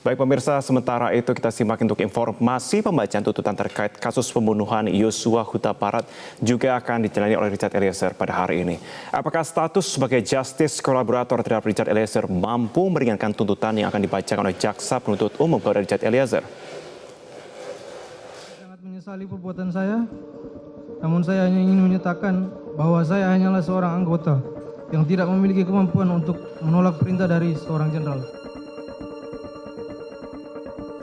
Baik pemirsa, sementara itu kita simak untuk informasi pembacaan tuntutan terkait kasus pembunuhan Yosua Huta Barat juga akan dijalani oleh Richard Eliezer pada hari ini. Apakah status sebagai justice kolaborator terhadap Richard Eliezer mampu meringankan tuntutan yang akan dibacakan oleh jaksa penuntut umum kepada Richard Eliezer? Sangat menyesali perbuatan saya, namun saya hanya ingin menyatakan bahwa saya hanyalah seorang anggota yang tidak memiliki kemampuan untuk menolak perintah dari seorang jenderal.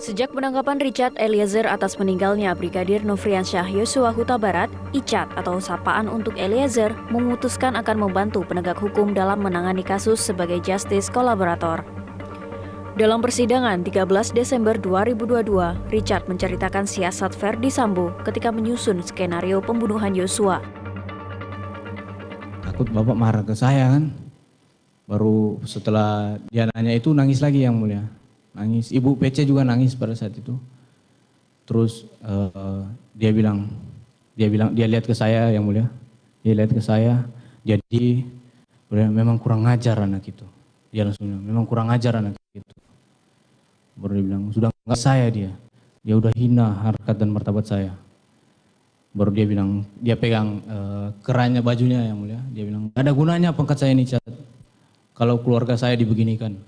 Sejak penangkapan Richard Eliezer atas meninggalnya Brigadir Nofriansyah Yosua Huta Barat, ICAT atau sapaan untuk Eliezer memutuskan akan membantu penegak hukum dalam menangani kasus sebagai justice kolaborator. Dalam persidangan 13 Desember 2022, Richard menceritakan siasat Verdi Sambo ketika menyusun skenario pembunuhan Yosua. Takut bapak marah ke saya kan, baru setelah dia nanya itu nangis lagi yang mulia. Nangis, ibu PC juga nangis pada saat itu. Terus dia lihat ke saya yang mulia, dia lihat ke saya, jadi memang kurang ajar anak itu. Dia langsung bilang, memang kurang ajar anak itu. Baru dia bilang, sudah nggak saya dia udah hina harkat dan martabat saya. Baru dia bilang, dia pegang kerannya bajunya yang mulia, dia bilang, ada gunanya pangkat saya ini, Cat, kalau keluarga saya dibeginikan.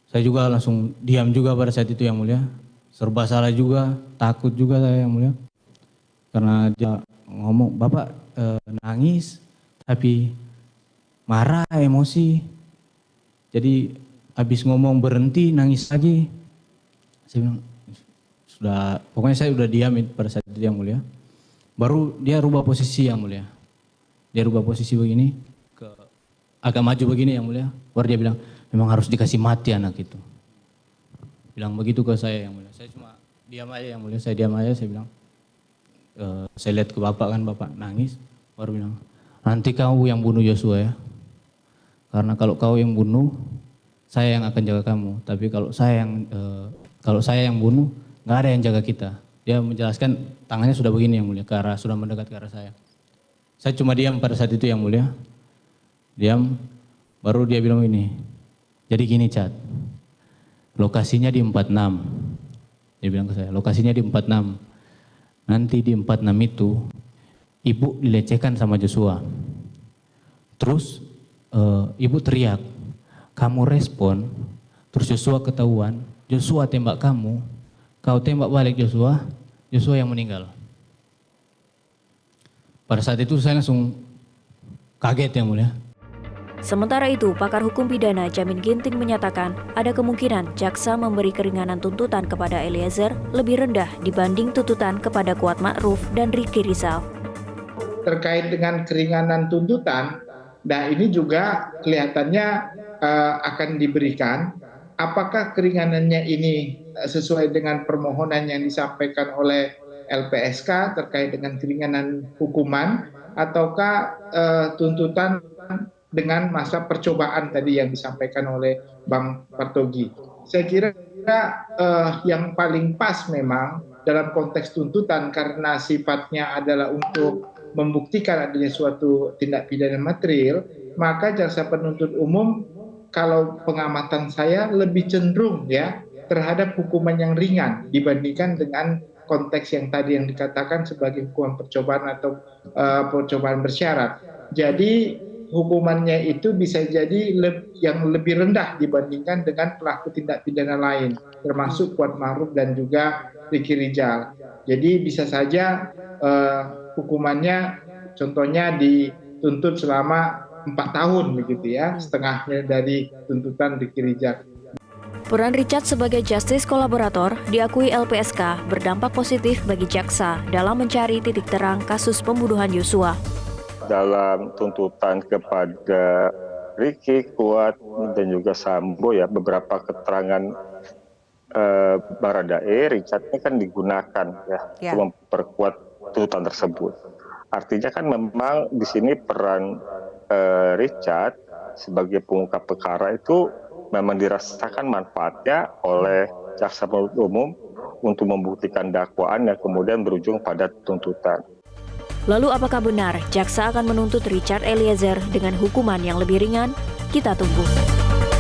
Saya juga langsung diam juga pada saat itu yang mulia, serba salah juga, takut juga saya yang mulia. Karena dia ngomong, bapak nangis tapi marah, emosi. Jadi habis ngomong berhenti, nangis lagi. Saya bilang, pokoknya saya udah diam pada saat itu yang mulia. Baru dia rubah posisi yang mulia. Dia rubah posisi begini, agak maju begini yang mulia. Baru dia bilang, memang harus dikasih mati anak itu. Bilang begitu ke saya yang mulia. Saya cuma diam aja yang mulia, saya diam aja, saya bilang. Saya lihat ke bapak kan, bapak nangis. Baru bilang, nanti kau yang bunuh Yosua ya. Karena kalau kau yang bunuh, saya yang akan jaga kamu. Tapi kalau saya yang bunuh, nggak ada yang jaga kita. Dia menjelaskan tangannya sudah begini yang mulia, sudah mendekat ke arah saya. Saya cuma diam pada saat itu yang mulia. Diam, baru dia bilang ini. Jadi gini Cat, lokasinya di 46. Dia bilang ke saya, lokasinya di 46. Nanti di 46 itu, ibu dilecehkan sama Joshua. Terus ibu teriak, kamu respon, terus Joshua ketahuan, Joshua tembak kamu, kau tembak balik Joshua, Joshua yang meninggal. Pada saat itu saya langsung kaget yang mulia. Sementara itu, pakar hukum pidana Jamin Ginting menyatakan ada kemungkinan jaksa memberi keringanan tuntutan kepada Eliezer lebih rendah dibanding tuntutan kepada Kuat Ma'ruf dan Ricky Rizal. Terkait dengan keringanan tuntutan, nah ini juga kelihatannya akan diberikan. Apakah keringanannya ini sesuai dengan permohonan yang disampaikan oleh LPSK terkait dengan keringanan hukuman, ataukah tuntutan dengan masa percobaan tadi yang disampaikan oleh Bang Partogi. Saya kira yang paling pas memang dalam konteks tuntutan karena sifatnya adalah untuk membuktikan adanya suatu tindak pidana material, maka jaksa penuntut umum kalau pengamatan saya lebih cenderung ya terhadap hukuman yang ringan dibandingkan dengan konteks yang tadi yang dikatakan sebagai hukuman percobaan atau percobaan bersyarat. Jadi hukumannya itu bisa jadi yang lebih rendah dibandingkan dengan pelaku tindak pidana lain, termasuk Kuat Ma'ruf dan juga Ricky Rizal. Jadi bisa saja hukumannya contohnya dituntut selama 4 tahun begitu ya, setengahnya dari tuntutan Ricky Rizal. Peran Richard sebagai justice kolaborator diakui LPSK berdampak positif bagi jaksa dalam mencari titik terang kasus pembunuhan Yosua. Dalam tuntutan kepada Ricky, Kuat, dan juga Sambo ya, beberapa keterangan Baradae, Richard ini kan digunakan ya untuk memperkuat tuntutan tersebut. Artinya kan memang di sini peran Richard sebagai pengungkap perkara itu memang dirasakan manfaatnya oleh jaksa penuntut umum untuk membuktikan dakwaan yang kemudian berujung pada tuntutan. Lalu apakah benar jaksa akan menuntut Richard Eliezer dengan hukuman yang lebih ringan? Kita tunggu.